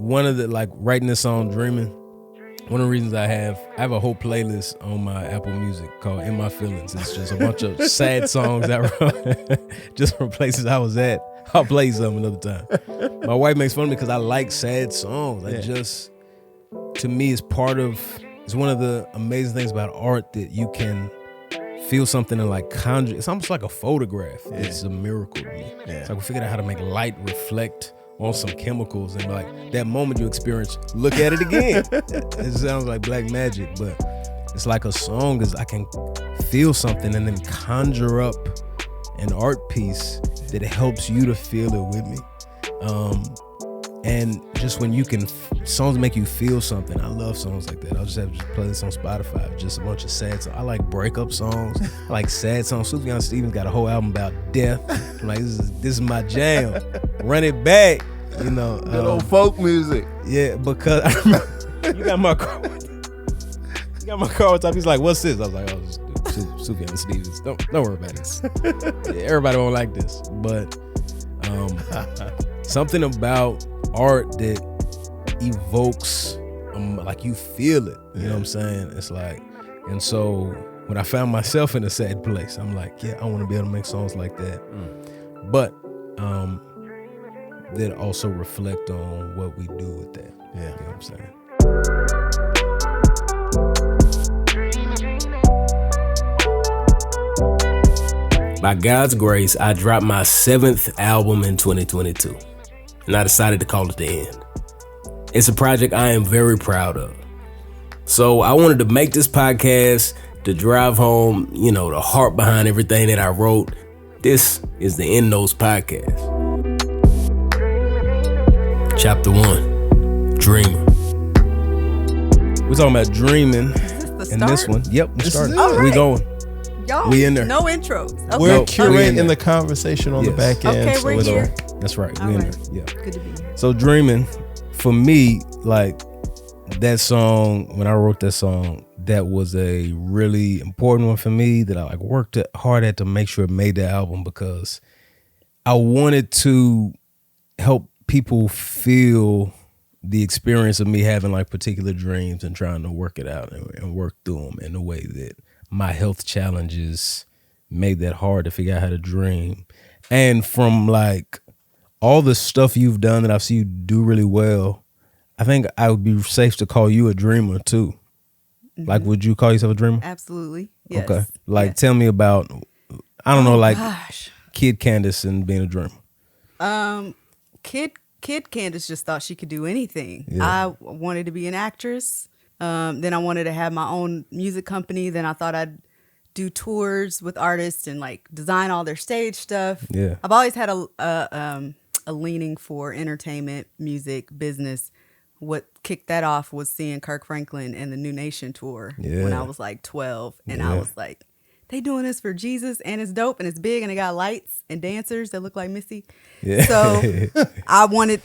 one of the, like, writing this song, Dreamin, one of the reasons I have a whole playlist on my Apple Music called In My Feelings. It's just a bunch of sad songs that wrote just from places I was at. I'll play some another time. My wife makes fun of me because I like sad songs. I just, to me, it's one of the amazing things about art that you can feel something and like conjure. It's almost like a photograph. Yeah. It's a miracle to me. Yeah. It's like we figured out how to make light reflect on some chemicals, and like that moment you experience, look at it again. It sounds like black magic, but it's like a song is I can feel something and then conjure up an art piece that helps you to feel it with me. And just when you can, songs make you feel something. I love songs like that. I'll just have to play this on Spotify, just a bunch of sad songs. I like breakup songs. I like sad songs. Sufjan Stevens got a whole album about death. I'm like, this is my jam. Run it back, you know. Good old folk music. Yeah, because I remember, you got my car on top. He's like, what's this? I was like, oh, just Sufjan Stevens. Don't worry about this. Yeah, everybody won't like this, but something about art that evokes, like you feel it. You know what I'm saying? It's like, and so when I found myself in a sad place, I'm like, yeah, I want to be able to make songs like that, but that also reflect on what we do with that. Yeah, you know what I'm saying? By God's grace, I dropped my 7th album in 2022, and I decided to call it The End. It's a project I am very proud of. So I wanted to make this podcast to drive home, you know, the heart behind everything that I wrote. This is the End.Notes podcast. Chapter 1, Dreamin. We're talking about Dreamin in this one. Yep, we started. Right. We going. Y'all, we in there. No intros. Okay. We're curating the conversation on the back end. Okay, we're here. That's right. All we in right. there. Yeah. Good to be here. So Dreamin, for me, like that song, when I wrote that song, that was a really important one for me that I like worked hard at to make sure it made the album, because I wanted to help people feel the experience of me having like particular dreams and trying to work it out and work through them in a way that my health challenges made that hard to figure out how to dream. And from like all the stuff you've done that I've seen you do really well, I think I would be safe to call you a dreamer too. Mm-hmm. Like, would you call yourself a dreamer? Absolutely. Yes. Okay. Like, yes. Tell me about, I don't know, like Kid Kandis and being a dreamer. Kid Kandis just thought she could do anything. Yeah. I wanted to be an actress. Then I wanted to have my own music company. Then I thought I'd do tours with artists and like design all their stage stuff. Yeah. I've always had a leaning for entertainment, music, business. What kicked that off was seeing Kirk Franklin and the New Nation tour when I was like 12. And I was like, they doing this for Jesus, and it's dope and it's big and it got lights and dancers that look like Missy. Yeah. So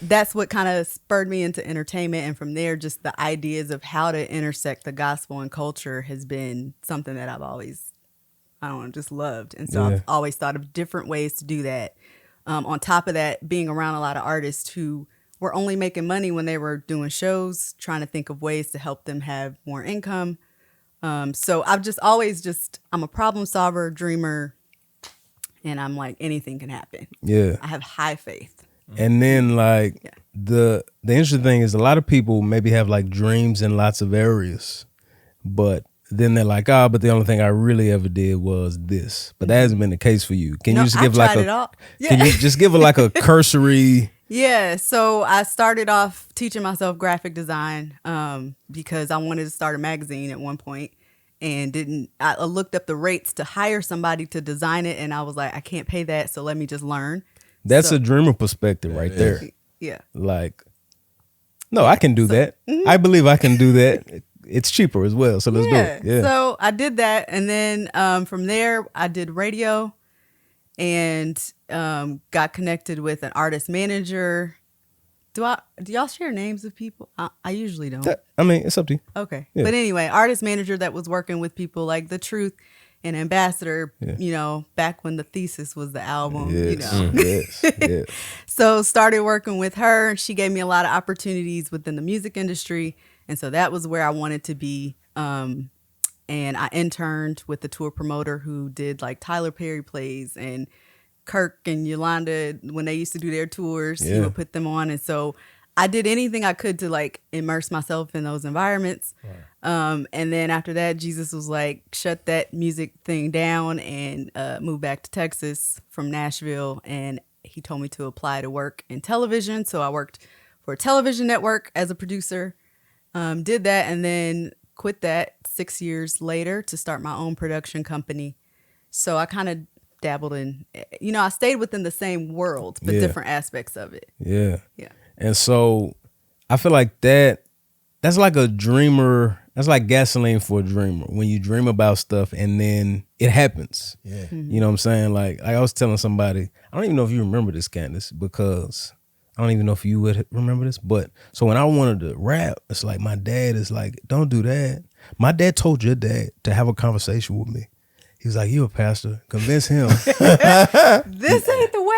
that's what kind of spurred me into entertainment. And from there, just the ideas of how to intersect the gospel and culture has been something that I've always, just loved. And so I've always thought of different ways to do that. On top of that, being around a lot of artists who were only making money when they were doing shows, trying to think of ways to help them have more income. So I've just always I'm a problem solver, dreamer, and I'm like, anything can happen. Yeah. I have high faith. And then like the interesting thing is a lot of people maybe have like dreams in lots of areas, but then they're like, but the only thing I really ever did was this. But that hasn't been the case for you. Can you just give like can you just give like a cursory? Yeah, so I started off teaching myself graphic design because I wanted to start a magazine at one point, and I looked up the rates to hire somebody to design it, and I was like, I can't pay that, so let me just learn. That's a dreamer perspective right there. Yeah. Like, no, I can do that. Mm-hmm. I believe I can do that. It's cheaper as well, so let's do it. Yeah. So I did that, and then from there I did radio. And got connected with an artist manager. Do y'all share names of people? I usually don't. I mean, it's up to you. Okay. Yeah. But anyway, artist manager that was working with people like The Truth an ambassador, you know, back when the thesis was the album, you know. Yes. So started working with her. She gave me a lot of opportunities within the music industry. And so that was where I wanted to be. And I interned with the tour promoter who did like Tyler Perry plays, and Kirk and Yolanda, when they used to do their tours, he would put them on. And so I did anything I could to like immerse myself in those environments. Right. And then after that, Jesus was like, shut that music thing down and moved back to Texas from Nashville. And he told me to apply to work in television. So I worked for a television network as a producer, did that, and then quit that 6 years later to start my own production company. So I kind of dabbled in, you know, I stayed within the same world, but different aspects of it. Yeah. And so I feel like that's like a dreamer. That's like gasoline for a dreamer. When you dream about stuff and then it happens. Yeah. Mm-hmm. You know what I'm saying? Like I was telling somebody, I don't even know if you remember this, Kandis, because I don't even know if you would remember this. But so when I wanted to rap, it's like my dad is like, don't do that. My dad told your dad to have a conversation with me. He was like, you a pastor. Convince him. This ain't the way.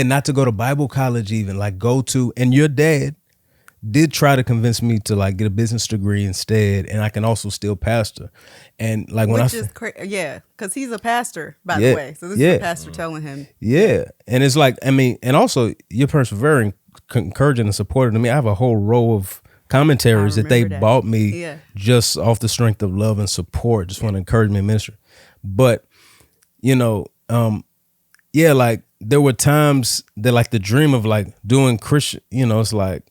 Not to go to Bible college even. Like go to, and your dad did try to convince me to like get a business degree instead, and I can also still pastor. And like when because he's a pastor, by the way. So this is a pastor telling him. Yeah. And it's like, I mean, and also you're persevering, encouraging and supportive to me. I have a whole row of commentaries that they bought me just off the strength of love and support. Just want to encourage me in ministry. But, you know, like there were times that like the dream of like doing Christian, you know, it's like,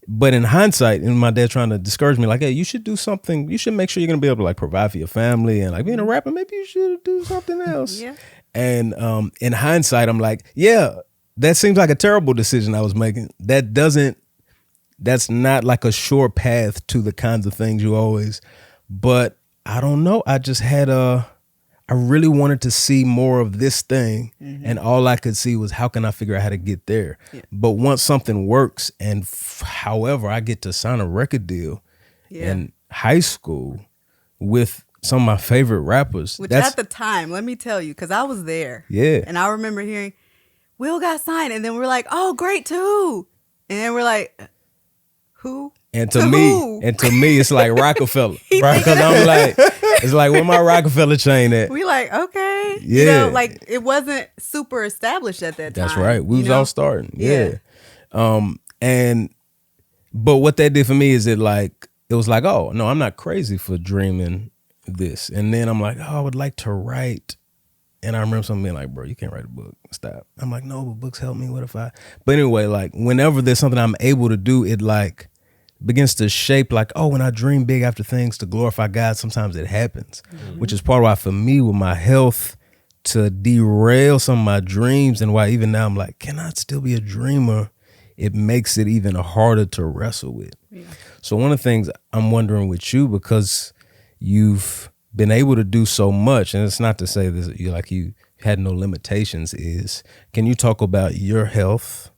but in hindsight, and my dad trying to discourage me, like, hey, you should do something. You should make sure you're going to be able to like provide for your family, and like being a rapper, maybe you should do something else. Yeah. And in hindsight, I'm like, yeah, that seems like a terrible decision I was making. That's not like a sure path to the kinds of things you always, but I don't know. I just had I really wanted to see more of this thing, and all I could see was how can I figure out how to get there. Yeah. But once something works, and however I get to sign a record deal in high school with some of my favorite rappers. Which at the time, let me tell you, because I was there. Yeah. And I remember hearing, Will got signed, and then we're like, oh, great too. And then we're like, who? And to me, it's like Rockefeller. Because I'm like, it's like, where my Rockefeller chain at? We like, okay. Yeah. You know, like it wasn't super established at that time. That's right. We was all starting. Yeah. But what that did for me is it was like, oh, no, I'm not crazy for dreaming this. And then I'm like, oh, I would like to write. And I remember someone being like, bro, you can't write a book. Stop. I'm like, no, but books help me. What if I? But anyway, like whenever there's something I'm able to do, it like begins to shape like, oh, when I dream big after things to glorify God, sometimes it happens, which is part of why for me with my health to derail some of my dreams, and why even now I'm like, can I still be a dreamer? It makes it even harder to wrestle with. Yeah. So one of the things I'm wondering with you, because you've been able to do so much, and it's not to say that you had no limitations, is can you talk about your health?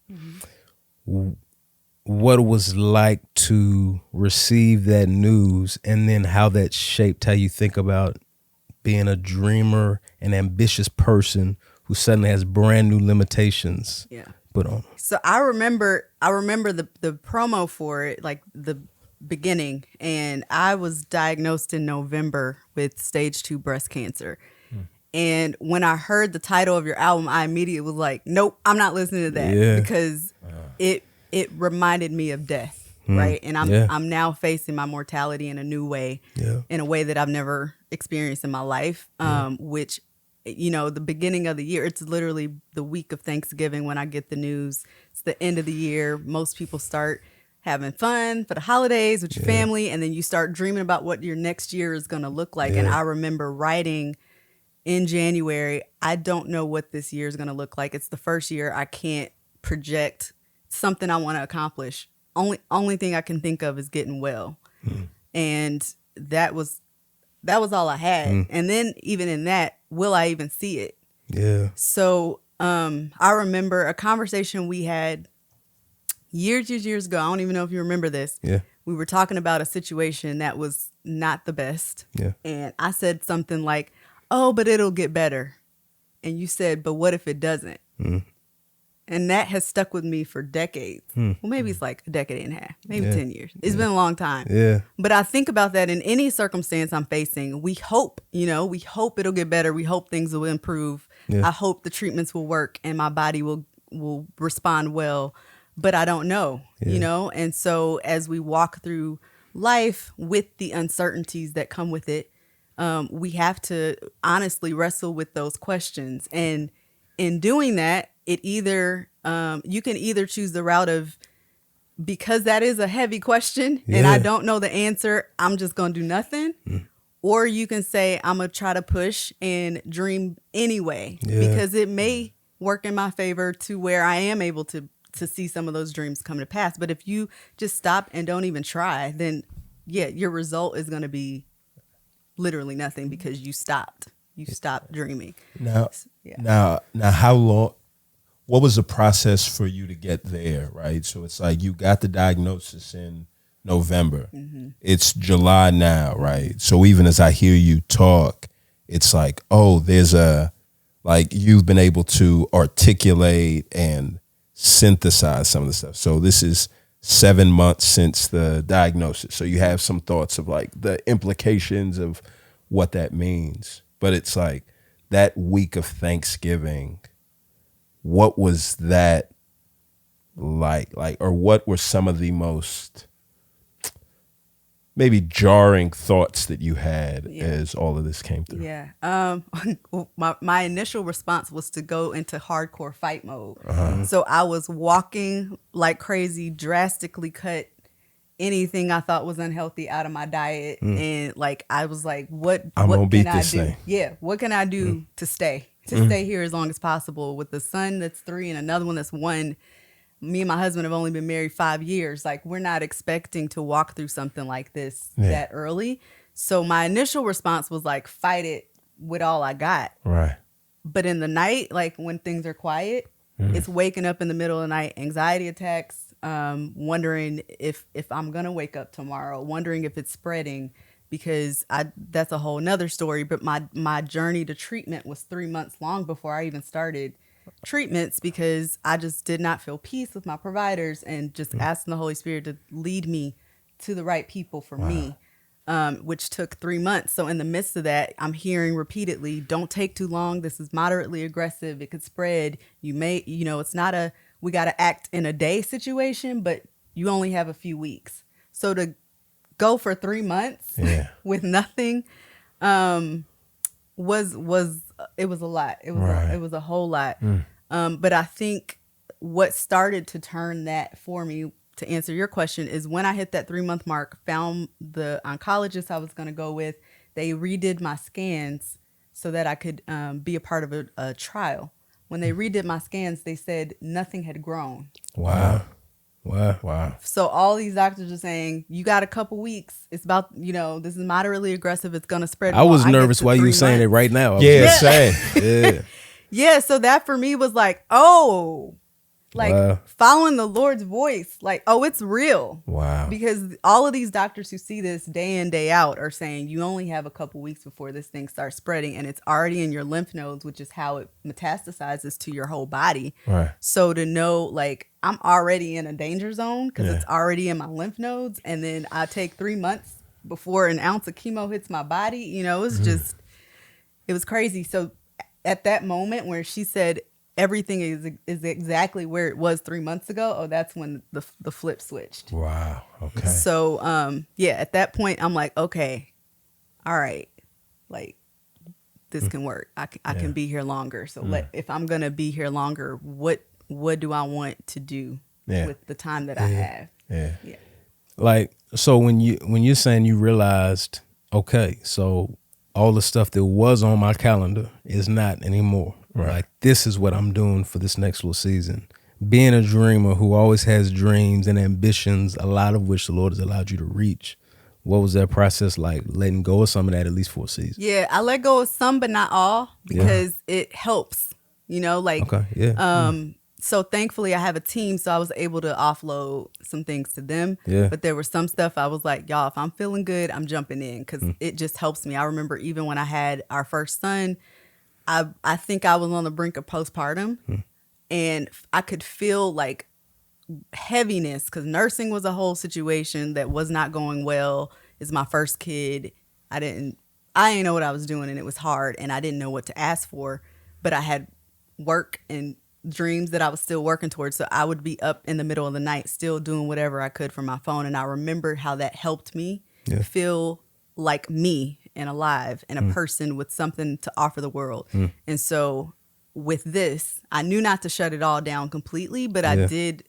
What it was like to receive that news, and then how that shaped how you think about being a dreamer, an ambitious person who suddenly has brand new limitations put on. So I remember the promo for it, like the beginning, and I was diagnosed in November with stage 2 breast cancer. And when I heard the title of your album, I immediately was like, nope, I'm not listening to that because it reminded me of death, right? And I'm now facing my mortality in a new way, in a way that I've never experienced in my life, which, you know, the beginning of the year, it's literally the week of Thanksgiving when I get the news. It's the end of the year. Most people start having fun for the holidays with your family, and then you start dreaming about what your next year is going to look like. And I remember writing in January, I don't know what this year is going to look like. It's the first year I can't project something I want to accomplish. Only thing I can think of is getting well. And that was all I had. And then even in that, will I even see it? Yeah. So I remember a conversation we had years ago. I don't even know if you remember this. Yeah. We were talking about a situation that was not the best. Yeah. And I said something like, oh, but it'll get better. And you said, but what if it doesn't? And that has stuck with me for decades. Well, maybe it's like a decade and a half, maybe 10 years. It's been a long time. Yeah. But I think about that in any circumstance I'm facing. We hope, we hope it'll get better. We hope things will improve. Yeah. I hope the treatments will work and my body will respond well. But I don't know, And so as we walk through life with the uncertainties that come with it, we have to honestly wrestle with those questions. And in doing that, it either you can either choose the route of, because that is a heavy question and I don't know the answer, I'm just going to do nothing. Or you can say, I'm going to try to push and dream anyway, because it may work in my favor to where I am able to see some of those dreams come to pass. But if you just stop and don't even try, then your result is going to be literally nothing, because you stopped dreaming. Now, how long, what was the process for you to get there? Right. So it's like, you got the diagnosis in November. It's July now. Right. So even as I hear you talk, it's like, oh, there's you've been able to articulate and synthesize some of the stuff. So this is 7 months since the diagnosis. So you have some thoughts of like the implications of what that means. But it's like that week of Thanksgiving, what was that like, or what were some of the most maybe jarring thoughts that you had as all of this came through? My initial response was to go into hardcore fight mode. So I was walking like crazy, drastically cut anything I thought was unhealthy out of my diet. And like, I was like, what can I do? Yeah. What can I do to stay here as long as possible with the son that's 3 and another one that's 1? Me and my husband have only been married 5 years. Like, we're not expecting to walk through something like this that early. So my initial response was like, fight it with all I got. Right. But in the night, like when things are quiet, it's waking up in the middle of the night, anxiety attacks, wondering if I'm going to wake up tomorrow, wondering if it's spreading, because that's a whole nother story. But my journey to treatment was 3 months long before I even started treatments, because I just did not feel peace with my providers, and just asking the Holy Spirit to lead me to the right people for me, which took 3 months. So in the midst of that, I'm hearing repeatedly, don't take too long. This is moderately aggressive. It could spread. You may, it's not we got to act in a day situation, but you only have a few weeks. So to go for 3 months with nothing, was it was a lot. It was a whole lot. But I think what started to turn that for me, to answer your question, is when I hit that 3 month mark, found the oncologist I was going to go with. They redid my scans so that I could be a part of a trial. When they redid my scans, they said nothing had grown. Wow. So all these doctors are saying, you got a couple weeks. It's about, this is moderately aggressive. It's going to spread. I was nervous while you were saying it right now. Same. Yeah. So that for me was like, following the Lord's voice, like, oh, it's real. Wow. Because all of these doctors who see this day in, day out are saying you only have a couple weeks before this thing starts spreading, and it's already in your lymph nodes, which is how it metastasizes to your whole body. Right. So to know, like, I'm already in a danger zone because it's already in my lymph nodes, and then I take 3 months before an ounce of chemo hits my body, it was just, it was crazy. So at that moment where she said, everything is exactly where it was 3 months ago, that's when the flip switched. Wow. Okay. So at that point I'm like, okay, all right, like this can work. I can be here longer. So if I'm gonna be here longer, what do I want to do with the time that I have? Yeah. Like, so when you're saying you realized, okay, so all the stuff that was on my calendar is not anymore. Right. Like, this is what I'm doing for this next little season. Being a dreamer who always has dreams and ambitions, a lot of which the Lord has allowed you to reach. What was that process like, letting go of some of that, at least for a season? Yeah, I let go of some, but not all, because it helps, Okay, So thankfully I have a team, so I was able to offload some things to them. Yeah. But there was some stuff I was like, y'all, if I'm feeling good, I'm jumping in because it just helps me. I remember even when I had our first son, I think I was on the brink of postpartum and I could feel like heaviness because nursing was a whole situation that was not going well. It's my first kid. I didn't know what I was doing and it was hard and I didn't know what to ask for, but I had work and dreams that I was still working towards. So I would be up in the middle of the night still doing whatever I could from my phone. And I remembered how that helped me feel like me and alive and a person with something to offer the world. And so with this, I knew not to shut it all down completely, but I did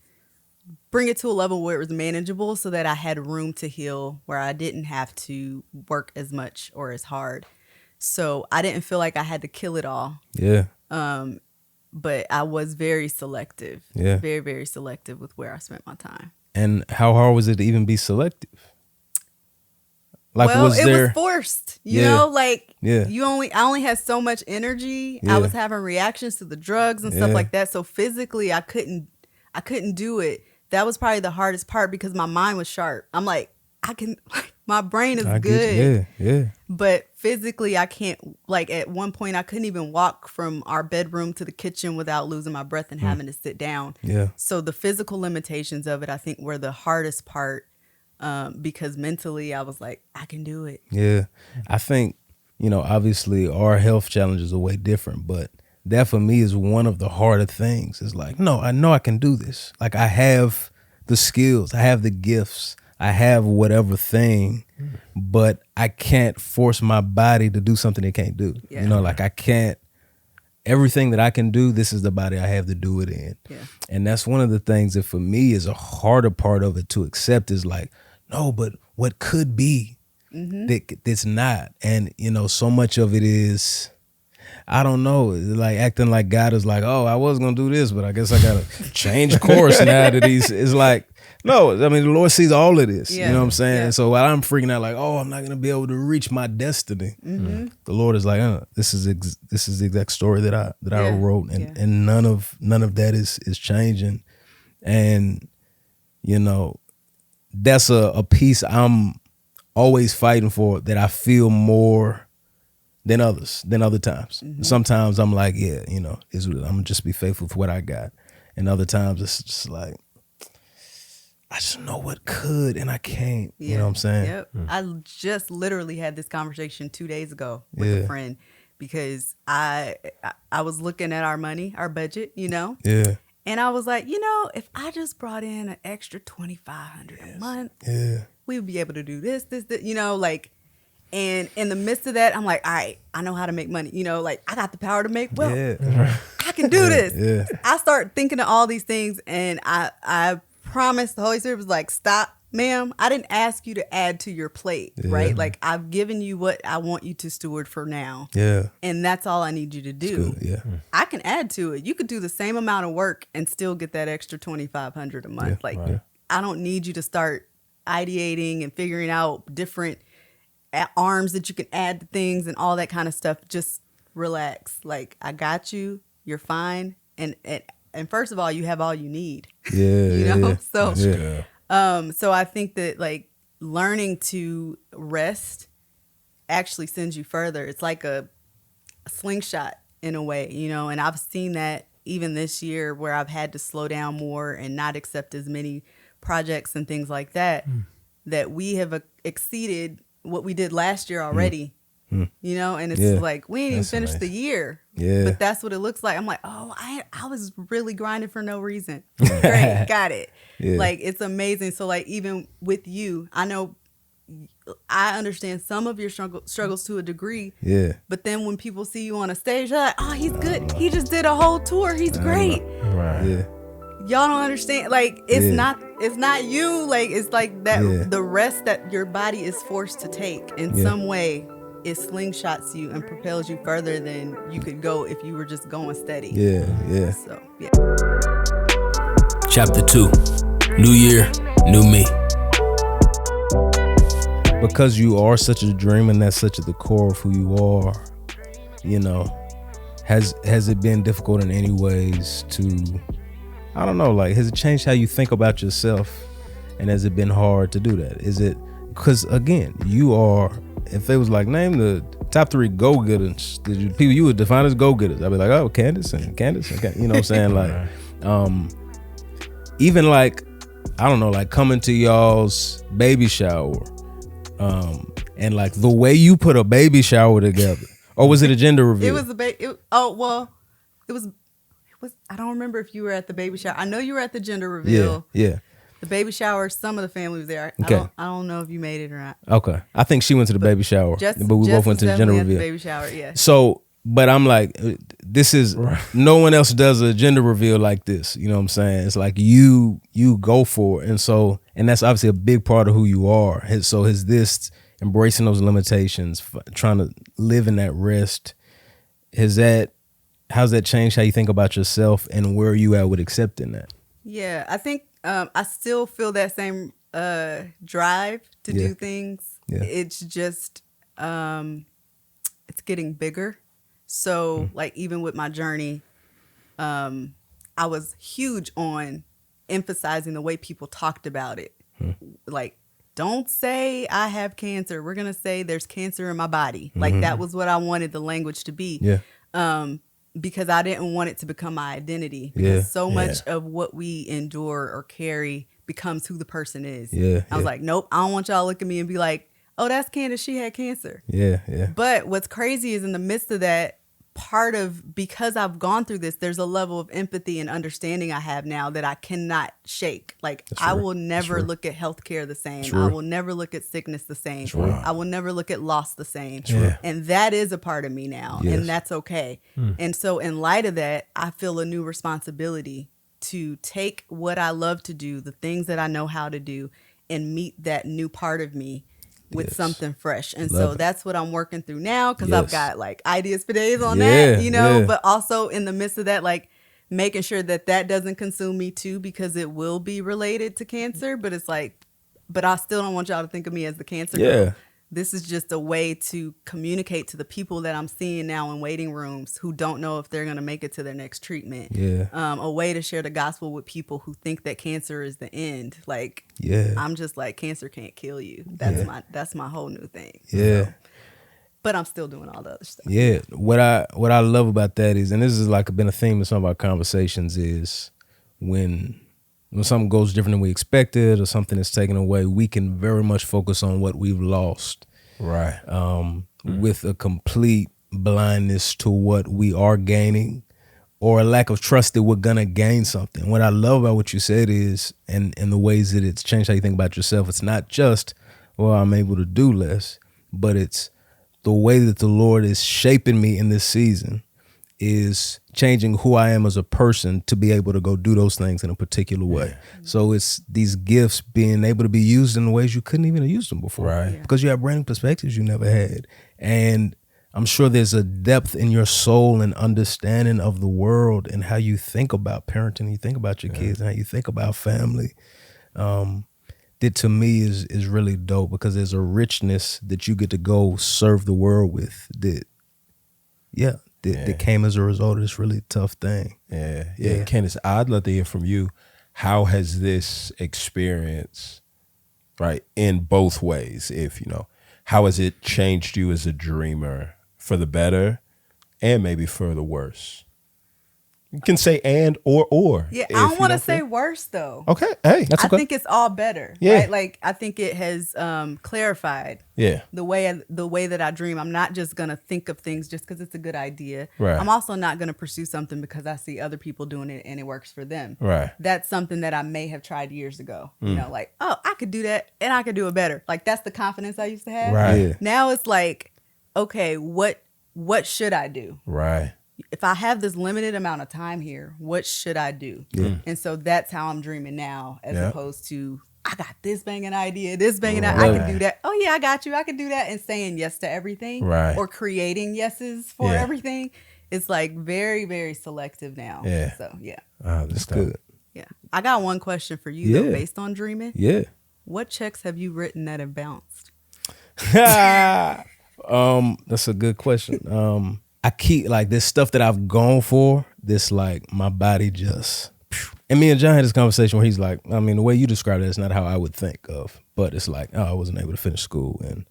bring it to a level where it was manageable so that I had room to heal, where I didn't have to work as much or as hard. So I didn't feel like I had to kill it all. Yeah. But I was very selective. Yeah. Very, very selective with where I spent my time. And how hard was it to even be selective? Like, well, was there... was forced, you know, like Yeah. I only had so much energy. Yeah. I was having reactions to the drugs and stuff like that. So physically I couldn't do it. That was probably the hardest part because my mind was sharp. I'm like, my brain is good. Yeah. But physically I can't, like at one point I couldn't even walk from our bedroom to the kitchen without losing my breath and having to sit down. Yeah. So the physical limitations of it, I think, were the hardest part. Because mentally I was like, I can do it. Yeah. I think, obviously our health challenges are way different, but that for me is one of the harder things. It's like, no, I know I can do this. Like I have the skills, I have the gifts, I have whatever thing, but I can't force my body to do something it can't do. Yeah. Like I can't, everything that I can do, this is the body I have to do it in. Yeah. And that's one of the things that for me is a harder part of it to accept is like, no, but what could be that's not. And, so much of it is, I don't know, like acting like God is like, oh, I was going to do this, but I guess I got to change course now that it's like, no, I mean, the Lord sees all of this. Yeah. You know what I'm saying? Yeah. And so while I'm freaking out like, oh, I'm not going to be able to reach my destiny. The Lord is like, this is the exact story that I wrote. And none of that is changing. And, that's a piece I'm always fighting for that I feel more than other times. Sometimes I'm like, I'm gonna just be faithful for what I got. And other times it's just like, I just know what could and I can't. You know what I'm saying? Yep. I just literally had this conversation 2 days ago with a friend because I was looking at our money, our budget, Yeah. And I was like, if I just brought in an extra $2,500 a month, we would be able to do this, like, and in the midst of that, I'm like, all right, I know how to make money, like I got the power to make wealth. I can do this. Yeah. I start thinking of all these things and I promised, the Holy Spirit was like, stop, ma'am. I didn't ask you to add to your plate, right? Like I've given you what I want you to steward for now. Yeah. And that's all I need you to do. Yeah. I can add to it. You could do the same amount of work and still get that extra $2,500 a month. I don't need you to start ideating and figuring out different arms that you can add to things and all that kind of stuff. Just relax. Like I got you. You're fine. And first of all, you have all you need. Yeah. So Yeah. so I think that like learning to rest actually sends you further. It's like a slingshot in a way, and I've seen that even this year where I've had to slow down more and not accept as many projects and things like that, that we have exceeded what we did last year already, and it's like, we ain't even finished the year, but that's what it looks like. I'm like, oh, I was really grinding for no reason. Great, got it. Like, it's amazing. So like, even with you, I know I understand some of your struggles to a degree, but then when people see you on a stage, they're like, oh, he's good. He just did a whole tour. He's great. Right. Yeah. Y'all don't understand. Like, it's not you. Like, it's like that, the rest that your body is forced to take in some way, it slingshots you and propels you further than you could go if you were just going steady. Yeah. So, yeah. Chapter 2, New Year, New Me. Because you are such a dream and that's such at the core of who you are, has it been difficult in any ways to I don't know, like, has it changed how you think about yourself, and has it been hard to do that? Is it, because again, you are, if it was like, name the top 3 go-getters, people you would define as go-getters, I'd be like, oh, Kandis, you know what I'm saying? Like, even like, I don't know, like coming to y'all's baby shower, and like the way you put a baby shower together, or was it a gender reveal? It was a baby. It was. I don't remember if you were at the baby shower. I know you were at the gender reveal. Yeah. The baby shower. Some of the family was there. Okay. I don't know if you made it or not. Okay. I think she went to the baby shower, but we both went to the gender reveal. Baby shower. Yeah. So, but I'm like, this is no one else does a gender reveal like this. You know what I'm saying? It's like you go for it, and that's obviously a big part of who you are. So is this embracing those limitations, trying to live in that rest? How's that changed how you think about yourself, and where are you at with accepting that? Yeah, I think I still feel that same drive to do things. Yeah. It's just it's getting bigger. So like even with my journey, I was huge on emphasizing the way people talked about it. Like, don't say I have cancer. We're gonna say there's cancer in my body. Like that was what I wanted the language to be. Yeah. Because I didn't want it to become my identity. Because so much of what we endure or carry becomes who the person is. I was like, nope, I don't want y'all to look at me and be like, oh, that's Kandis, she had cancer. Yeah. But what's crazy is in the midst of that, because I've gone through this, there's a level of empathy and understanding I have now that I cannot shake. Like, I will never look at healthcare the same. I will never look at sickness the same. I will never look at loss the same. And that is a part of me now. And that's okay. And so in light of that, I feel a new responsibility to take what I love to do, the things that I know how to do, and meet that new part of me with something fresh. And so that's what I'm working through now, because I've got like ideas for days on that, but also in the midst of that, like making sure that doesn't consume me too, because it will be related to cancer. But it's like, but I still don't want y'all to think of me as the cancer girl. This is just a way to communicate to the people that I'm seeing now in waiting rooms who don't know if they're going to make it to their next treatment. A way to share the gospel with people who think that cancer is the end. Like, I'm just like, cancer can't kill you. That's my whole new thing. So, but I'm still doing all the other stuff. What I love about that is, and this is like been a theme of some of our conversations, is when something goes different than we expected, or something is taken away, we can very much focus on what we've lost. Right. With a complete blindness to what we are gaining, or a lack of trust that we're going to gain something. What I love about what you said is, and the ways that it's changed how you think about yourself, it's not just, well, I'm able to do less, but it's the way that the Lord is shaping me in this season is changing who I am as a person to be able to go do those things in a particular way. So it's these gifts being able to be used in ways you couldn't even have used them before, because you have brand new perspectives you never had. And I'm sure there's a depth in your soul and understanding of the world and how you think about parenting, you think about your kids, and how you think about family. That to me is really dope, because there's a richness that you get to go serve the world with that came as a result of this really tough thing. Kandis, I'd love to hear from you. How has this experience, right, in both ways, how has it changed you as a dreamer for the better and maybe for the worse? You can say and or. Yeah, I don't want to say worse though. Okay, hey, that's okay. I think it's all better. Yeah, right? Like I think it has clarified. The way that I dream. I'm not just gonna think of things just because it's a good idea. Right. I'm also not gonna pursue something because I see other people doing it and it works for them. Right. That's something that I may have tried years ago. You know, like, oh, I could do that and I could do it better. Like that's the confidence I used to have. Right. Now it's like, okay, what should I do? Right. If I have this limited amount of time here, what should I do? And so that's how I'm dreaming now, as opposed to, I got this banging idea, I can do that. Oh yeah, I got you. I can do that. And saying yes to everything, or creating yeses for everything. It's like very, very selective now. So that's good. Yeah. I got one question for you though, based on dreaming. Yeah. What checks have you written that have bounced? That's a good question. I keep like this stuff that I've gone for, this like my body just And me and John had this conversation where he's like, I mean, the way you described it is not how I would think of, but it's like, oh, I wasn't able to finish school, and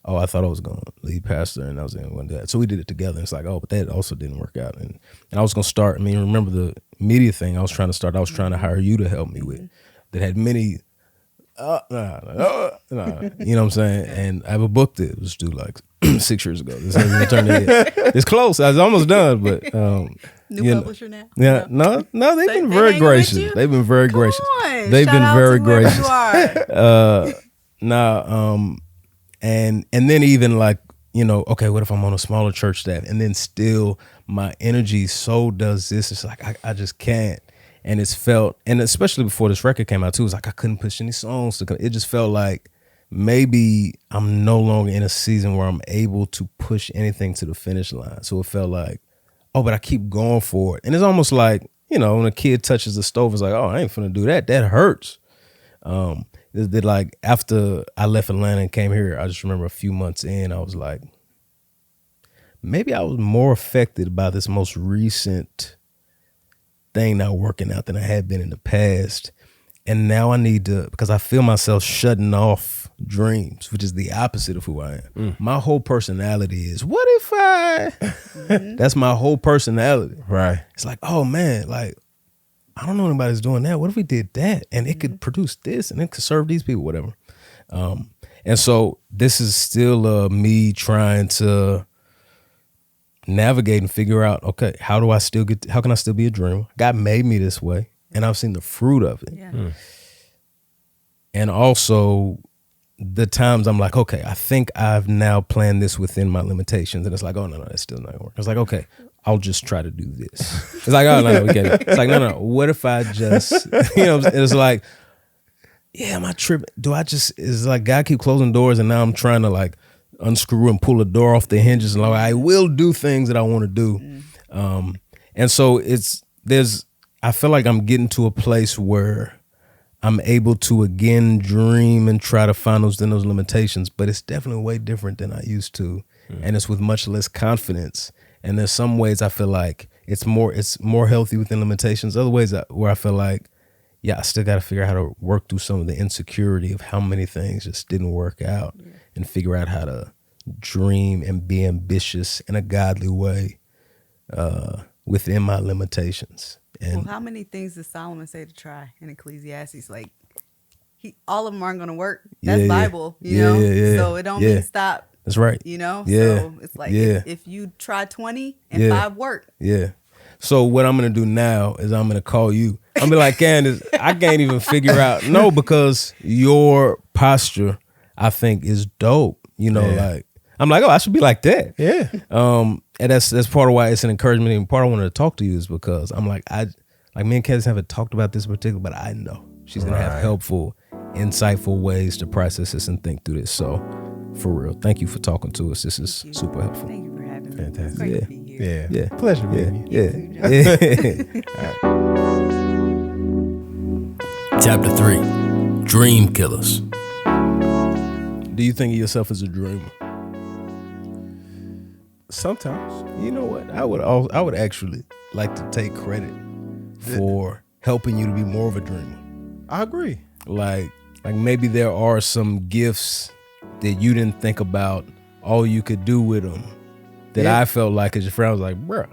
oh, I thought I was going to lead pastor, and I was going to do that. So we did it together. And it's like, oh, but that also didn't work out. And I was going to start, I mean, remember the media thing I was trying to start, I was trying to hire you to help me with, that had many, you know what I'm saying? And I have a book that was due like 6 years ago. This hasn't turned it yet. It's close. I was almost done, but New publisher now? Yeah, no, they've been very gracious. They've been very gracious. They've Shout been out very to wherever gracious. you are. And then even like, you know, okay, what if I'm on a smaller church staff, and then still my energy so does this. It's like I just can't. And it's felt, and especially before this record came out too, it was like I couldn't push any songs to come. It just felt like maybe I'm no longer in a season where I'm able to push anything to the finish line. So it felt like, oh, but I keep going for it. And it's almost like, you know, when a kid touches the stove, it's like, oh, I ain't finna do that. That hurts. Like after I left Atlanta and came here, I just remember a few months in, I was like, maybe I was more affected by this most recent thing not working out than I had been in the past. And now I need to, because I feel myself shutting off dreams, which is the opposite of who I am. My whole personality is, what if I, that's my whole personality. Right. It's like, oh man, like, I don't know anybody's doing that. What if we did that? And it could produce this and it could serve these people, whatever. And so this is still me trying to navigate and figure out, okay, how can I still be a dreamer? God made me this way, and I've seen the fruit of it. Yeah. And also the times I'm like, okay, I think I've now planned this within my limitations. And it's like, oh, no, that's still not gonna work. It's like, okay, I'll just try to do this. It's like, oh, no, we can't. It's like, no, what if I just, you know, it's like, yeah, am I tripping? It's like God keep closing doors, and now I'm trying to like unscrew and pull a door off the hinges, and like, I will do things that I want to do. And so I feel like I'm getting to a place where I'm able to again dream and try to find those limitations, but it's definitely way different than I used to. And it's with much less confidence. And there's some ways I feel like it's more healthy within limitations. Other ways where I feel like, yeah, I still got to figure out how to work through some of the insecurity of how many things just didn't work out, and figure out how to dream and be ambitious in a godly way within my limitations. And Well, how many things does Solomon say to try in Ecclesiastes? Like, all of them aren't going to work. That's Bible, you know? So it don't mean stop. That's right. You know? Yeah. So it's like, if you try 20 and 5 work. Yeah. So what I'm going to do now is I'm going to call you. I'm going to be like, Kandis, I can't even figure out. No, because your posture, I think, is dope. You know, like, I'm like, oh, I should be like that. Yeah. And that's part of why it's an encouragement. And part I wanted to talk to you is because I'm like, me and Kandis haven't talked about this in particular, but I know she's going to have helpful, insightful ways to process this and think through this. So for real, thank you for talking to us. This is super helpful. Thank you for having me. Fantastic. It's great to be here. Yeah. Pleasure meeting you. Chapter 3, Dream Killers. Do you think of yourself as a dreamer? Sometimes. You know what? I would actually like to take credit for helping you to be more of a dreamer. I agree. Like maybe there are some gifts that you didn't think about all you could do with them that I felt like as your friend, I was like, bruh,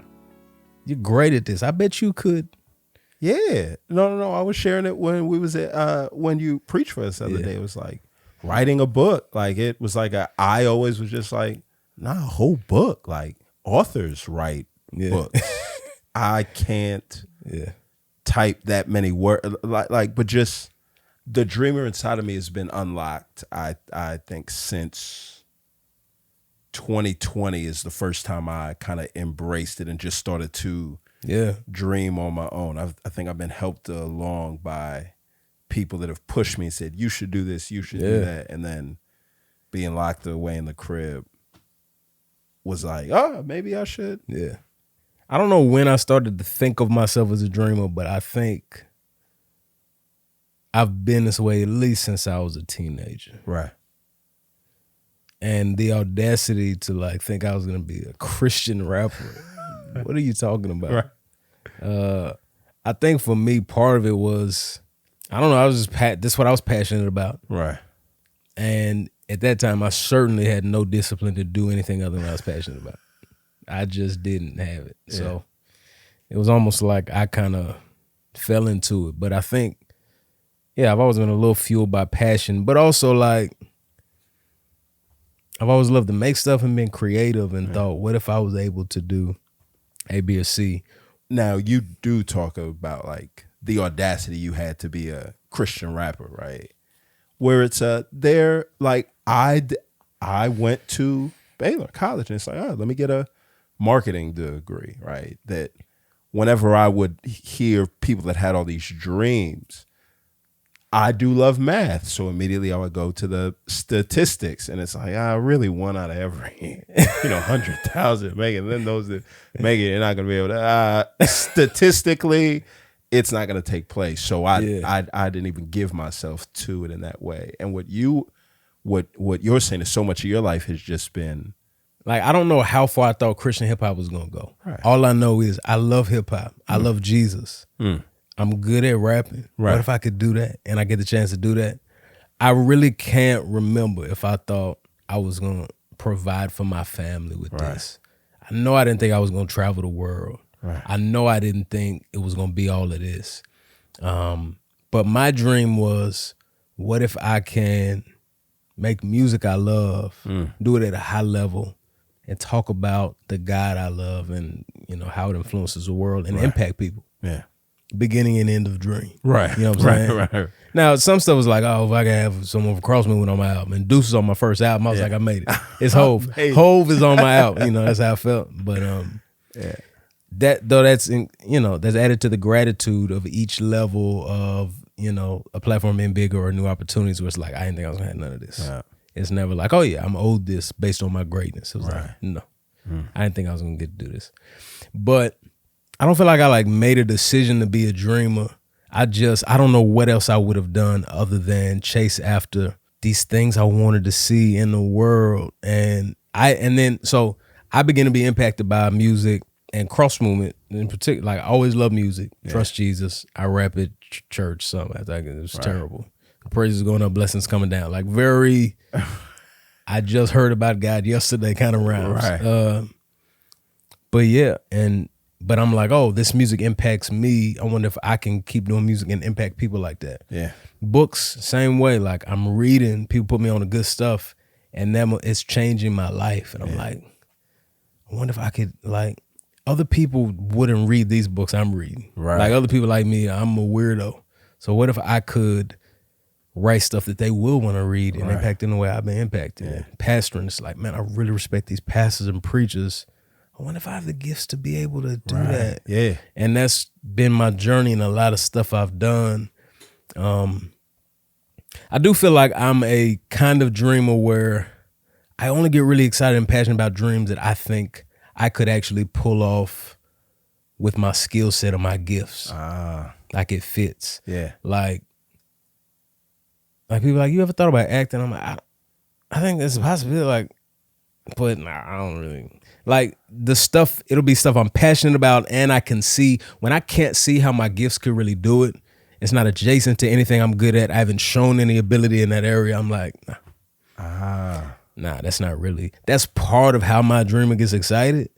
you're great at this. I bet you could. Yeah. No. I was sharing it when we was at when you preached for us the other day. It was like writing a book. Like it was like I always was just like, nah, a whole book. Like authors write books. I can't type that many words. Like, but just the dreamer inside of me has been unlocked. I think since 2020 is the first time I kind of embraced it and just started to dream on my own. I think I've been helped along by people that have pushed me and said, you should do this, you should do that. And then being locked away in the crib was like, oh, maybe I should. Yeah. I don't know when I started to think of myself as a dreamer, but I think I've been this way at least since I was a teenager. Right. And the audacity to like think I was going to be a Christian rapper. What are you talking about? Right. I think for me, part of it was, I don't know, I was just this is what I was passionate about. Right. And at that time, I certainly had no discipline to do anything other than what I was passionate about. I just didn't have it. Yeah. So it was almost like I kind of fell into it. But I think, yeah, I've always been a little fueled by passion, but also like, I've always loved to make stuff and been creative and thought, what if I was able to do A, B, or C? Now, you do talk about like the audacity you had to be a Christian rapper, right? Where it's there, like I went to Baylor College and it's like, oh, let me get a marketing degree, right? That whenever I would hear people that had all these dreams, I do love math. So immediately I would go to the statistics and it's like, I really one out of every, 100,000 make it. And then those that make it, they're not going to be able to, statistically, it's not going to take place. So I didn't even give myself to it in that way. And what you're saying is so much of your life has just been. Like, I don't know how far I thought Christian hip hop was going to go. Right. All I know is I love hip hop. I love Jesus. I'm good at rapping. Right. What if I could do that and I get the chance to do that? I really can't remember if I thought I was going to provide for my family with this. I know I didn't think I was going to travel the world. Right. I know I didn't think it was going to be all of this. But my dream was, what if I can make music I love, do it at a high level, and talk about the God I love and, how it influences the world and impact people. Yeah. Beginning and end of dream. Right. You know what I'm saying? Right. Now, some stuff was like, oh, if I could have someone from Cross Movement on my album. And Deuce was on my first album. I was like, I made it. It's Hove. Hove is on my album. That's how I felt. But that's added to the gratitude of each level of, a platform being bigger or new opportunities where it's like, I didn't think I was going to have none of this. Yeah. It's never like, oh yeah, I'm owed this based on my greatness. It was like, no, I didn't think I was going to get to do this. But I don't feel like I like made a decision to be a dreamer. I don't know what else I would have done other than chase after these things I wanted to see in the world. So I began to be impacted by music and Cross Movement in particular. Like, I always love music. Trust Jesus. I rap at church some. I think it was terrible. Praises going up, blessings coming down. Like, very, I just heard about God yesterday kind of rhymes. Right. But I'm like, oh, this music impacts me. I wonder if I can keep doing music and impact people like that. Yeah. Books, same way. Like, I'm reading, people put me on the good stuff, and then it's changing my life. And I'm like, I wonder if I could, like, other people wouldn't read these books I'm reading. Right. Like, other people like me, I'm a weirdo. So what if I could write stuff that they will want to read and impact in the way I've been impacted? Yeah. Pastoring, it's like, man, I really respect these pastors and preachers. I wonder if I have the gifts to be able to do that. Yeah. And that's been my journey and a lot of stuff I've done. I do feel like I'm a kind of dreamer where I only get really excited and passionate about dreams that I think I could actually pull off with my skill set or my gifts. Like, it fits. Yeah. Like people like, you ever thought about acting? I'm like, I think there's a possibility, like, but nah, I don't really. Like, the stuff, it'll be stuff I'm passionate about, and I can see, when I can't see how my gifts could really do it, it's not adjacent to anything I'm good at, I haven't shown any ability in that area, I'm like, nah, that's not really, that's part of how my dreamer gets excited.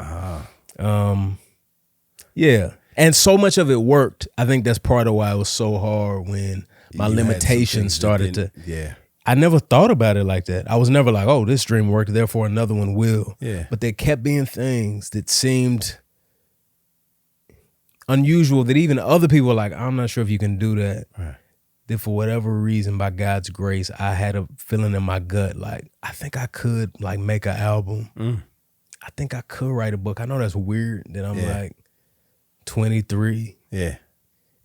Yeah. And so much of it worked. I think that's part of why it was so hard when my limitations started to. Yeah. I never thought about it like that. I was never like, oh, this dream worked, therefore another one will. Yeah. But there kept being things that seemed unusual that even other people were like, I'm not sure if you can do that. Right. That for whatever reason, by God's grace, I had a feeling in my gut, like, I think I could like make an album. I think I could write a book. I know that's weird that I'm like 23. Yeah.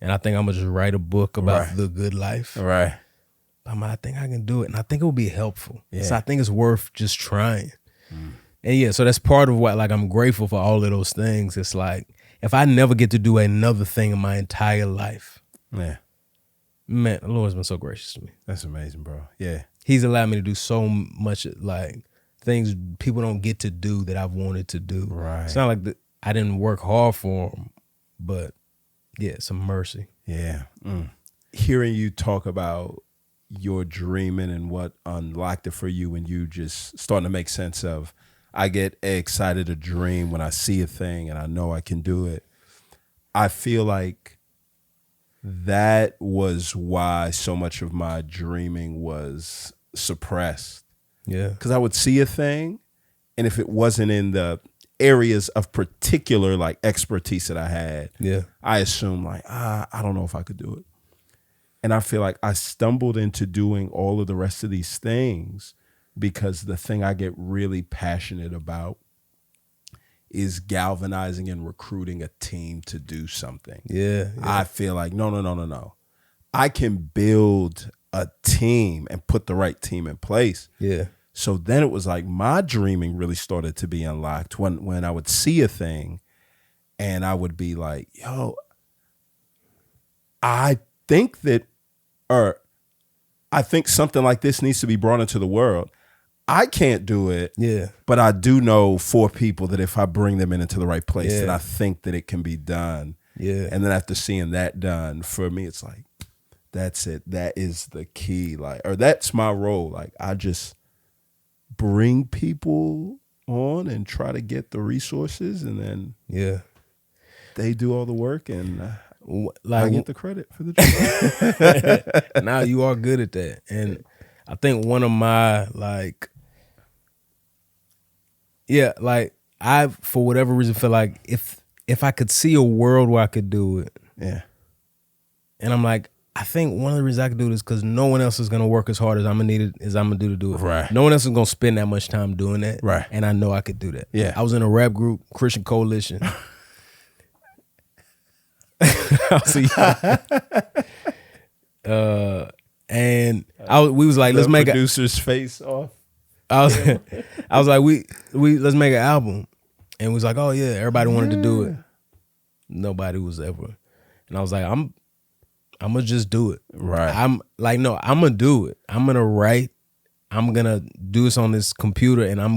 And I think I'm gonna just write a book about the good life. Right. I think I can do it, and I think it will be helpful. Yeah. So I think it's worth just trying. And so that's part of what, like, I'm grateful for all of those things. It's like, if I never get to do another thing in my entire life, man, the Lord's been so gracious to me. That's amazing, bro. Yeah. He's allowed me to do so much, like, things people don't get to do that I've wanted to do. Right. It's not like I didn't work hard for them, but Yeah, some mercy. Yeah. Hearing you talk about your dreaming and what unlocked it for you, and you just starting to make sense of, I get excited to dream when I see a thing and I know I can do it. I feel like that was why so much of my dreaming was suppressed. Yeah. Because I would see a thing, and if it wasn't in the areas of particular like expertise that I had, I assumed like, I don't know if I could do it. And I feel like I stumbled into doing all of the rest of these things because the thing I get really passionate about is galvanizing and recruiting a team to do something. Yeah. I feel like, no. I can build a team and put the right team in place. Yeah. So then it was like my dreaming really started to be unlocked when I would see a thing and I would be like, yo, I think something like this needs to be brought into the world. I can't do it, but I do know 4 people that if I bring them into the right place, that I think that it can be done. Yeah. And then after seeing that done, for me, it's like, that's it. That is the key. Like, or that's my role. Like, I just bring people on and try to get the resources, and then they do all the work, and I get the credit for the job. Now you are good at that. And I think one of my I, for whatever reason, feel like if I could see a world where I could do it. Yeah. And I'm like, I think one of the reasons I can do this is because no one else is going to work as hard as I'm going to do to do it. Right. No one else is going to spend that much time doing that. Right. And I know I could do that. Yeah. I was in a rap group, Christian Coalition. And we was like, let's make a producer's face off. I was like, we let's make an album. And we was like, oh yeah, everybody wanted to do it. Nobody was ever. And I was like, I'm gonna just do it. Right. I'm like, no, I'm gonna do it. I'm gonna write. I'm gonna do this on this computer, and I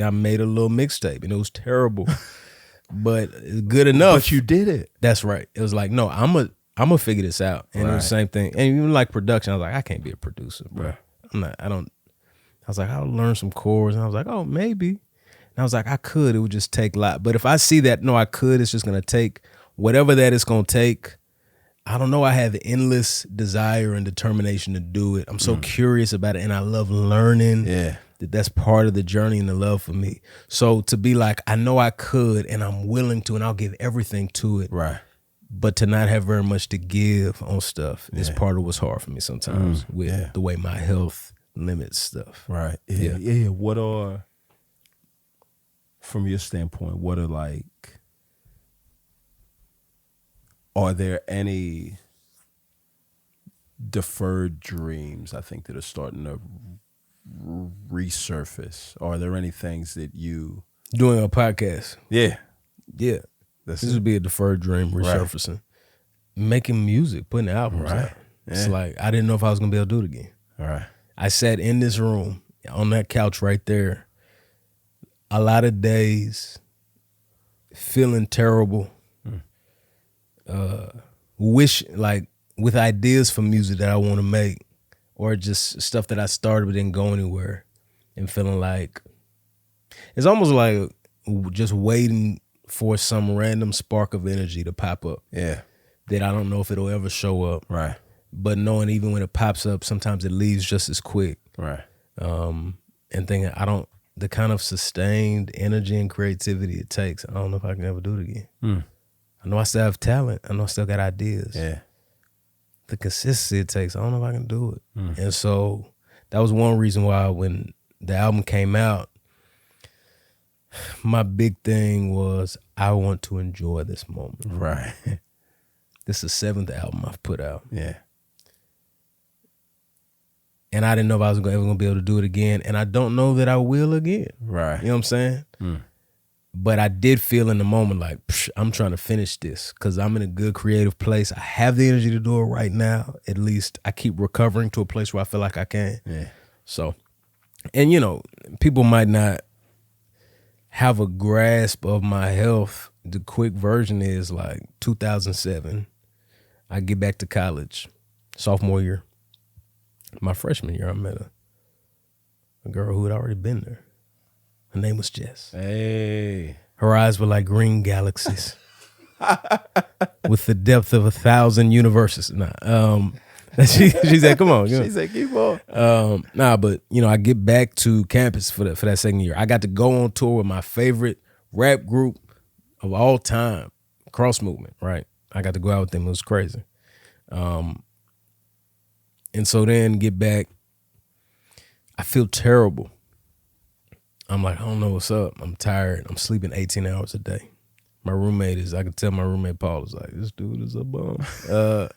made a little mixtape, and it was terrible, but it's good enough. But you did it. That's right. It was like, no, I'm gonna figure this out. And it was the same thing. And even like production, I was like, I can't be a producer, bro. Right. I was like, I'll learn some chords, and I was like, oh, maybe. And I was like, I could. It would just take a lot. But if I see that, no, I could. It's just gonna take whatever that it's gonna take. I don't know. I have endless desire and determination to do it. I'm so curious about it, and I love learning. Yeah. That's part of the journey and the love for me. So to be like, I know I could, and I'm willing to, and I'll give everything to it. Right. But to not have very much to give on stuff is part of what's hard for me sometimes with the way my health limits stuff. Right. Yeah. What are, from your standpoint, are there any deferred dreams, I think, that are starting to resurface? Are there any things that you... Doing a podcast. Yeah. Yeah. This would be a deferred dream resurfacing. Right. Making music, putting albums out. Yeah. It's like, I didn't know if I was going to be able to do it again. All right. I sat in this room, on that couch right there, a lot of days, feeling terrible, with ideas for music that I want to make, or just stuff that I started but didn't go anywhere, and feeling like it's almost like just waiting for some random spark of energy to pop up. Yeah. That I don't know if it'll ever show up. Right. But knowing even when it pops up, sometimes it leaves just as quick. Right. And thinking the kind of sustained energy and creativity it takes, I don't know if I can ever do it again. I know I still have talent. I know I still got ideas. Yeah. The consistency it takes, I don't know if I can do it. And so that was one reason why when the album came out, my big thing was I want to enjoy this moment. Right. This is the 7th album I've put out. Yeah. And I didn't know if I was ever going to be able to do it again. And I don't know that I will again. Right. You know what I'm saying? But I did feel in the moment like, I'm trying to finish this because I'm in a good creative place. I have the energy to do it right now. At least I keep recovering to a place where I feel like I can. Yeah. So, and people might not have a grasp of my health. The quick version is like 2007. I get back to college, sophomore year. My freshman year, I met a girl who had already been there. Her name was Jess. Hey. Her eyes were like green galaxies with the depth of 1,000 universes. She said, come on. She said, keep on. But, I get back to campus for that second year. I got to go on tour with my favorite rap group of all time, Cross Movement, right? I got to go out with them. It was crazy. And so then get back, I feel terrible. I'm like, I don't know what's up. I'm tired. I'm sleeping 18 hours a day. My roommate I could tell my roommate Paul is like, this dude is a bum. So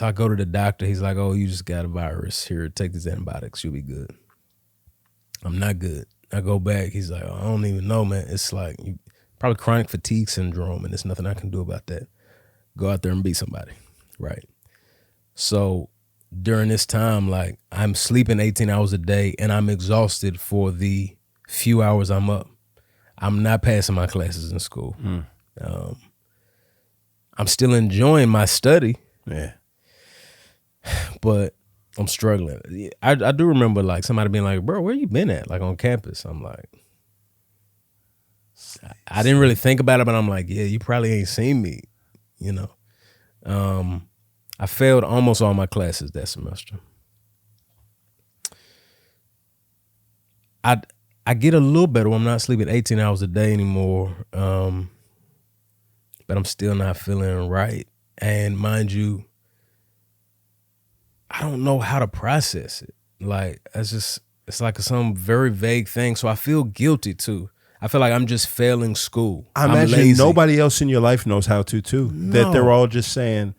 I go to the doctor. He's like, oh, you just got a virus. Here, take these antibiotics. You'll be good. I'm not good. I go back. He's like, oh, I don't even know, man. It's like probably chronic fatigue syndrome, and there's nothing I can do about that. Go out there and be somebody, right? So during this time, like, I'm sleeping 18 hours a day, and I'm exhausted for the few hours I'm up. I'm not passing my classes in school. I'm still enjoying my study. Yeah. But I'm struggling. I do remember like somebody being like, bro, where you been at? Like on campus. I'm like, I didn't really think about it, but I'm like, yeah, you probably ain't seen me, I failed almost all my classes that semester. I get a little better when I'm not sleeping 18 hours a day anymore, but I'm still not feeling right. And mind you, I don't know how to process it. Like, it's like some very vague thing. So I feel guilty too. I feel like I'm just failing school. I I'm imagine lazy. nobody else in your life knows how to too. No. That they're all just saying,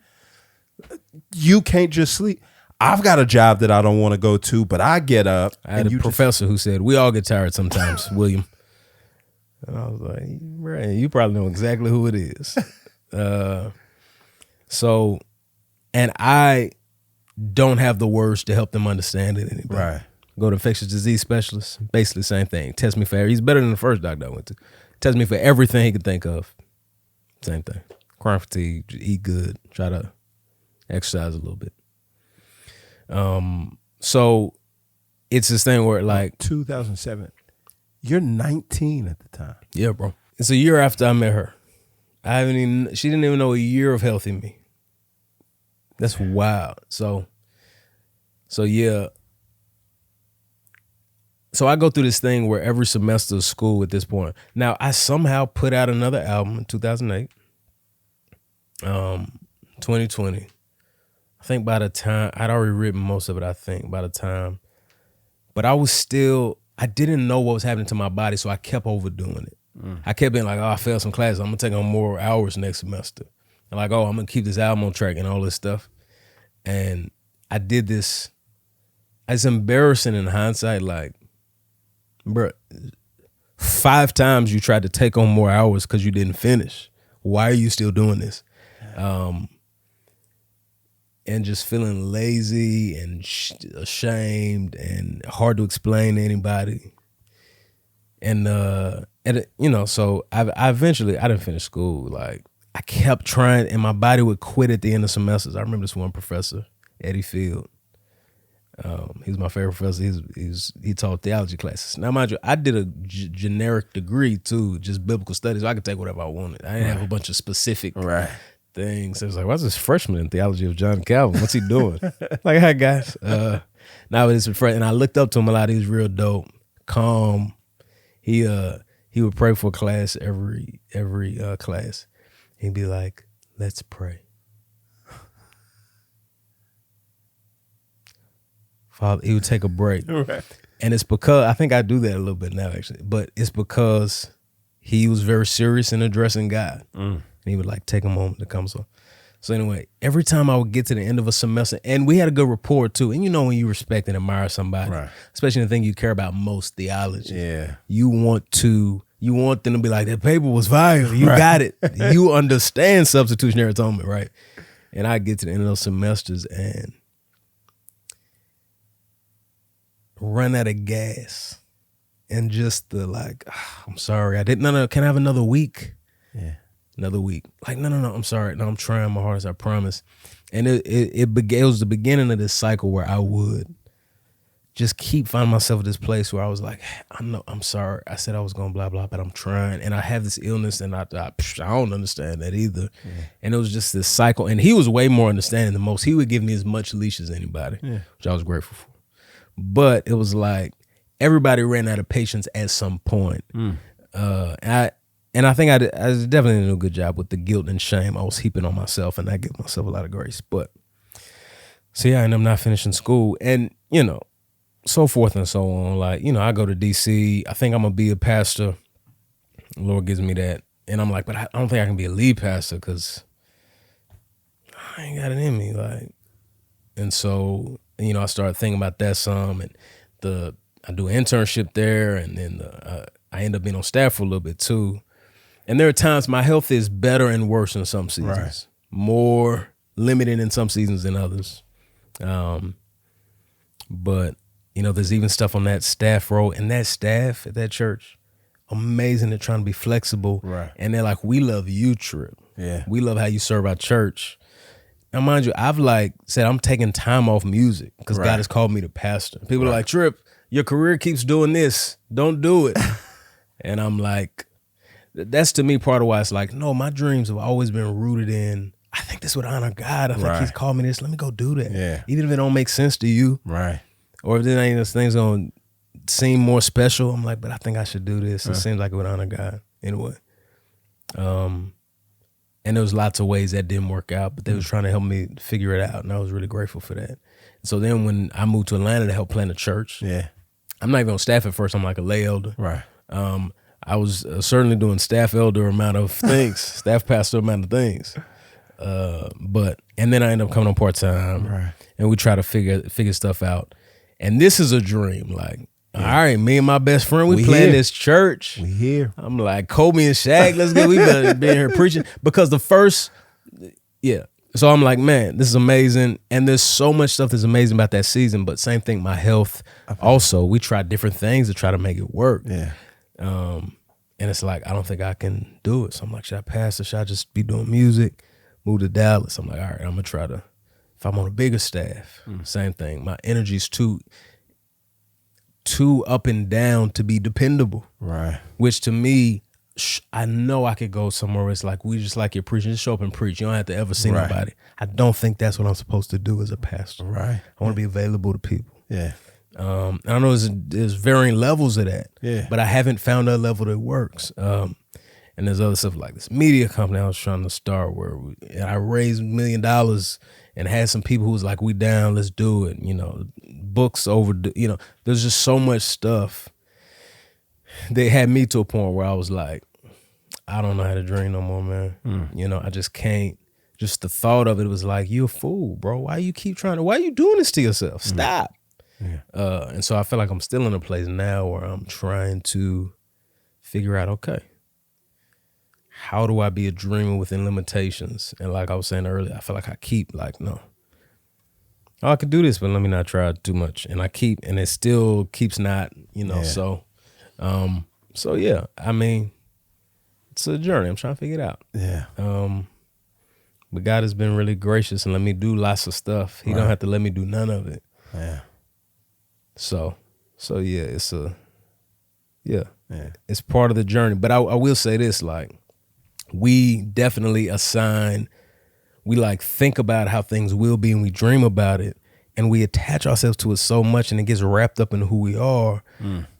you can't just sleep. I've got a job that I don't want to go to, but I get up. I had a professor who said, we all get tired sometimes, William. And I was like, right, you probably know exactly who it is. And I don't have the words to help them understand it anymore. Right. Go to infectious disease specialist, basically same thing. Test me for he's better than the first doctor I went to. Test me for everything he could think of. Same thing. Chronic fatigue, eat good, try to exercise a little bit. So it's this thing where like 2007. You're 19 at the time. Yeah, bro. It's a year after I met her. She didn't even know a year of healthy me. That's wild. So yeah. So I go through this thing where every semester of school at this point. Now I somehow put out another album in 2008, 2020. I think by the time, I'd already written most of it, I think, by the time. But I didn't know what was happening to my body, so I kept overdoing it. I kept being like, oh, I failed some classes. I'm going to take on more hours next semester. And like, oh, I'm going to keep this album on track and all this stuff. And I did this. It's embarrassing in hindsight. Like, bro, 5 times you tried to take on more hours because you didn't finish. Why are you still doing this? And just feeling lazy and ashamed and hard to explain to anybody. And so I eventually, I didn't finish school. Like, I kept trying, and my body would quit at the end of semesters. I remember this one professor, Eddie Field. He was my favorite professor. He taught theology classes. Now, mind you, I did a generic degree too, just biblical studies. So I could take whatever I wanted. I didn't have a bunch of specific things. I was like, why's this freshman in theology of John Calvin? What's he doing? Like, hi guys. Now it's friend, and I looked up to him a lot. He was real dope, calm. He would pray for class every class. He'd be like, let's pray. Father, he would take a break. Right. And it's because, I think I do that a little bit now actually, but it's because he was very serious in addressing God. And he would like take a moment to come. So anyway, every time I would get to the end of a semester, and we had a good rapport too. And you know, when you respect and admire somebody, especially the thing you care about most, theology, you want them to be like, that paper was fire. You got it. You understand substitutionary atonement, right? And I get to the end of those semesters and run out of gas. And just the like, I'm sorry, I didn't, no, can I have another week? Yeah. another week. Like, no, I'm sorry. No, I'm trying my hardest, I promise. And it was the beginning of this cycle where I would just keep finding myself at this place where I was like, I'm sorry. I said I was going to blah, blah, but I'm trying. And I have this illness and I don't understand that either. Yeah. And it was just this cycle. And he was way more understanding than most. He would give me as much leash as anybody, which I was grateful for. But it was like everybody ran out of patience at some point. And I think I definitely did a good job with the guilt and shame I was heaping on myself, and I give myself a lot of grace. But so yeah, I ended up not finishing school, and so forth and so on. Like, I go to DC. I think I'm gonna be a pastor. The Lord gives me that, and I'm like, but I don't think I can be a lead pastor because I ain't got it in me. Like, and so I started thinking about that some, and I do an internship there, and then I end up being on staff for a little bit too. And there are times my health is better and worse in some seasons, right. More limited in some seasons than others. But there's even stuff on that staff role, and that staff at that church, amazing. They're trying to be flexible, right? And they're like, "We love you, Trip. Yeah, we love how you serve our church." Now, mind you, I've said I'm taking time off music because God has called me to pastor. People are like, "Trip, your career keeps doing this. Don't do it." And I'm like, that's to me part of why it's like, no, my dreams have always been rooted in, I think this would honor God. I think he's called me this. Let me go do that. Yeah. Even if it don't make sense to you. Right. Or if this thing's going to seem more special, I'm like, but I think I should do this. It seems like it would honor God anyway. And there was lots of ways that didn't work out, but they was trying to help me figure it out, and I was really grateful for that. So then when I moved to Atlanta to help plant a church, I'm not even on staff at first. I'm like a lay elder. Right. I was certainly doing staff elder amount of things, staff pastor amount of things. And then I ended up coming on part-time, and we try to figure stuff out. And this is a dream. Like, all right, me and my best friend, we playing this church. We here. I'm like, Kobe and Shaq, let's get, we better be here preaching. Because so I'm like, man, this is amazing. And there's so much stuff that's amazing about that season, but same thing, my health. Also, we tried different things to try to make it work. Yeah. And it's like, I don't think I can do it. So I'm like, should I pass or should I just be doing music? Move to Dallas. I'm like, all right, I'm gonna try to, if I'm on a bigger staff, same thing. My energy's too up and down to be dependable. Right. Which to me, I know I could go somewhere where it's like, we just like you're preaching, just show up and preach. You don't have to ever see nobody. I don't think that's what I'm supposed to do as a pastor. Right. I want to be available to people. Yeah. I know there's varying levels of that. Yeah. But I haven't found a level that works. And there's other stuff like this media company I was trying to start where I raised $1 million and had some people who was like, we down, let's do it. Books over, there's just so much stuff. They had me to a point where I was like, I don't know how to dream no more, man. I just can't. Just the thought of it was like, you a fool, bro. Why you doing this to yourself? Stop. Yeah. And so I feel like I'm still in a place now where I'm trying to figure out, okay, how do I be a dreamer within limitations? And like I was saying earlier, I feel like I keep like, no, I could do this, but let me not try too much. And and it still keeps not, so yeah, I mean, it's a journey. I'm trying to figure it out. Yeah. But God has been really gracious and let me do lots of stuff. He don't have to let me do none of it. Yeah. So yeah, it's part of the journey. But I will say this, like, we definitely think about how things will be and we dream about it and we attach ourselves to it so much and it gets wrapped up in who we are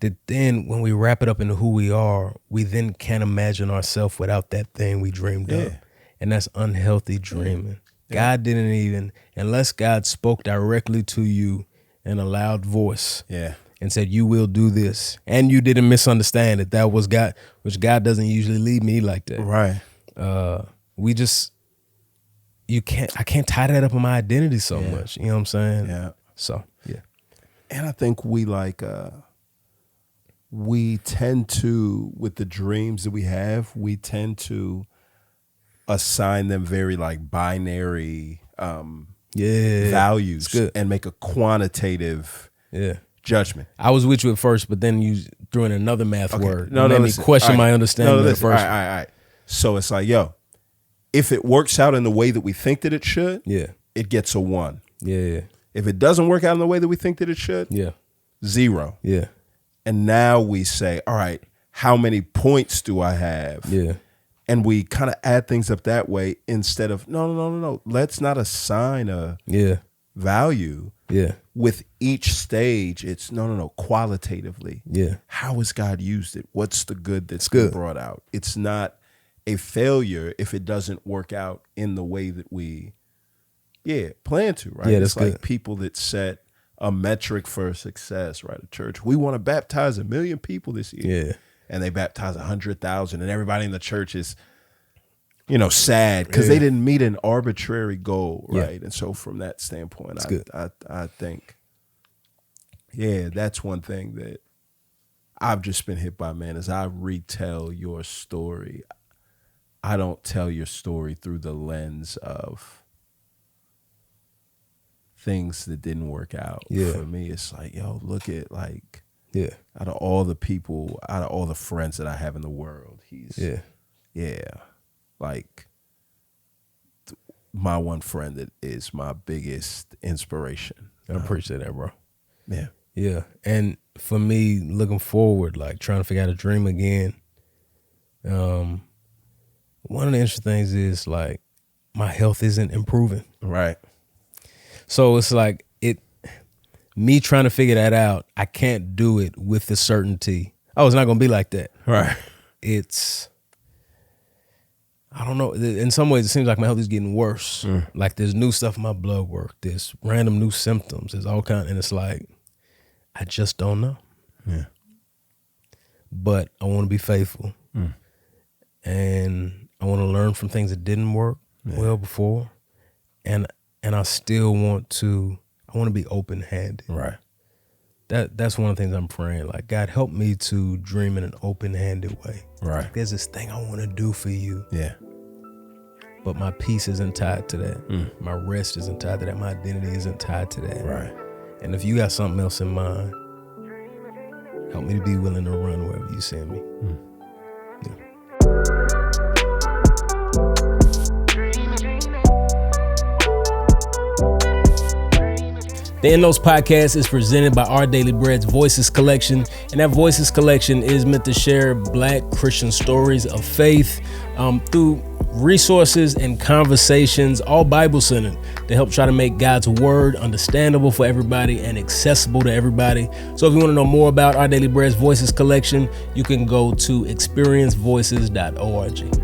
that then when we wrap it up into who we are, we then can't imagine ourselves without that thing we dreamed up. And that's unhealthy dreaming. God didn't even, unless God spoke directly to you in a loud voice and said, you will do this. And you didn't misunderstand it. That was God, which God doesn't usually lead me like that. Right. I can't tie that up in my identity so much. You know what I'm saying? Yeah. So, yeah. And I think we tend to, with the dreams that we have, we tend to assign them very like binary values and make a quantitative judgment. I was with you at first, but then you threw in another math word. Made me question my understanding at first. All right. So it's like, yo, if it works out in the way that we think that it should, Yeah. it gets a 1. Yeah. If it doesn't work out in the way that we think that it should, Yeah. 0. Yeah. And now we say, all right, how many points do I have? Yeah. And we kind of add things up that way instead of, no. Let's not assign a value. Yeah. With each stage, it's no, qualitatively. Yeah. How has God used it? What's the good that's been brought out? It's not a failure if it doesn't work out in the way that we plan to, right? Yeah, it's that's like good. people that set a metric for success, right? At church, we want to baptize 1 million people this year. Yeah. And they baptize 100,000, and everybody in the church is, sad because they didn't meet an arbitrary goal, right? And so from that standpoint, I think, that's one thing that I've just been hit by, man, as I retell your story. I don't tell your story through the lens of things that didn't work out. Yeah. For me, it's like, yo, look at like, Yeah. out of all the people, out of all the friends that I have in the world, he's like my one friend that is my biggest inspiration. I appreciate that, bro. Yeah. Yeah. And for me, looking forward, like trying to figure out a dream again. One of the interesting things is like my health isn't improving. Right. So it's like me trying to figure that out, I can't do it with the certainty. Oh, it's not going to be like that. Right. I don't know. In some ways, it seems like my health is getting worse. Like there's new stuff in my blood work. There's random new symptoms. There's all kind, and it's like, I just don't know. Yeah. But I want to be faithful. And I want to learn from things that didn't work well before. And I still want to be open-handed. Right. That's one of the things I'm praying. Like, God, help me to dream in an open-handed way. Right. Like, there's this thing I want to do for you. Yeah. But my peace isn't tied to that. My rest isn't tied to that. My identity isn't tied to that. Right. And if you got something else in mind, help me to be willing to run wherever you send me. The End.Notes podcast is presented by Our Daily Bread's Voices Collection, and that Voices Collection is meant to share Black Christian stories of faith through resources and conversations, all Bible-centered, to help try to make God's word understandable for everybody and accessible to everybody. So if you want to know more about Our Daily Bread's Voices Collection, you can go to experiencevoices.org.